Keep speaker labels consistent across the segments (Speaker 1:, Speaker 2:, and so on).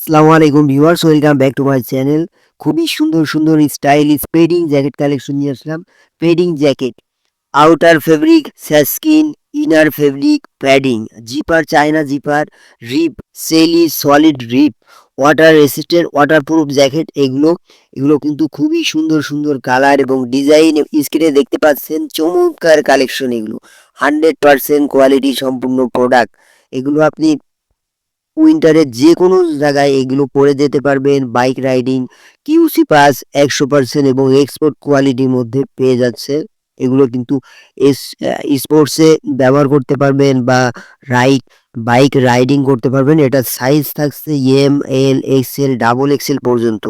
Speaker 1: আসসালামু আলাইকুম viewers, welcome back to my channel. খুবই সুন্দর সুন্দর স্টাইলিশ পেডিং জ্যাকেট কালেকশন নিয়ে আসলাম। পেডিং জ্যাকেট, আউটার ফেব্রিক স্যাস্কিন, inner fabric padding, zipper China zipper, rip সেলি solid rip, water resistant waterproof jacket. এগুলো কিন্তু খুবই সুন্দর সুন্দর কালার এবং ডিজাইন স্ক্রিনে দেখতে পাচ্ছেন। চমৎকার কালেকশন এগুলো, 100% কোয়ালিটি সম্পূর্ণ প্রোডাক্ট। এগুলো আপনি উইন্টারে যে কোনো জায়গায় এগুলো পরে যেতে পারবেন। বাইক রাইডিং, কিউসি পাস 100% এবং এক্সপোর্ট কোয়ালিটির মধ্যে পেয়ে যাচ্ছে। এগুলো কিন্তু স্পোর্টসে ব্যবহার করতে পারবেন বা বাইক রাইডিং করতে পারবেন। এটা সাইজ থাকছে এম, এল, এক্সেল, ডাবল এক্সেল পর্যন্ত।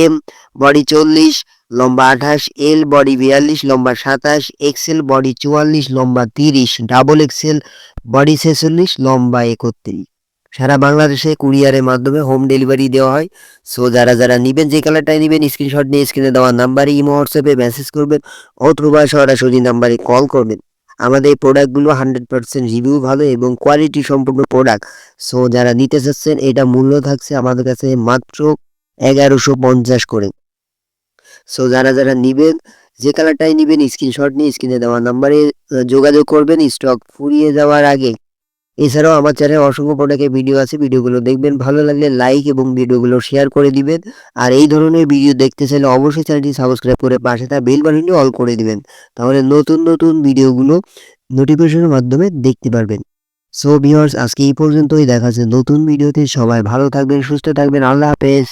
Speaker 1: এম বডি 40, লম্বা 28, এল বডি 42, লম্বা 27, এক্সেল বডি 44, লম্বা 30, ডাবল এক্সেল বডি 46, লম্বা 31। সারা বাংলাদেশে কুরিয়ারের মাধ্যমে হোম ডেলিভারি দেওয়া হয়। সো যারা নিবেন, যে কালারটাই নিবেন, স্ক্রিনশট নিয়ে স্ক্রিনে দেওয়া নাম্বারে ইমো হোয়াটসঅ্যাপে মেসেজ করবেন অথবা সরাসরি নাম্বারে কল করবেন। আমাদের এই প্রোডাক্টগুলো 100% রিভিউ ভালো এবং কোয়ালিটি সম্পূর্ণ প্রোডাক্ট। সো যারা নিতে চাচ্ছেন, এটা মূল্য থাকছে আমাদের কাছে মাত্র 1150 করে। সো যারা নিবেন, যে কালারটাই নিবেন, স্ক্রিনশট নিয়ে স্ক্রিনে দেওয়া নাম্বারে যোগাযোগ করবেন স্টক ফুরিয়ে যাওয়ার আগে। এছাড়াও আমার চ্যানেলে অসংখ্য প্রোডাক্টের ভিডিও আছে, ভিডিওগুলো দেখবেন। ভালো লাগলে লাইক এবং ভিডিওগুলো শেয়ার করে দিবেন। আর এই ধরনের ভিডিও দেখতে চাইলে অবশ্যই চ্যানেলটি সাবস্ক্রাইব করে পাশে থাকা বেল বাটনটি অল করে দিবেন। তাহলে নতুন নতুন ভিডিওগুলো নোটিফিকেশনের মাধ্যমে দেখতে পারবেন। সো ভিউয়ার্স, আজকে এই পর্যন্তই। দেখা যাচ্ছে নতুন ভিডিওতে। সবাই ভালো থাকবেন, সুস্থ থাকবেন। আল্লাহ হাফেজ।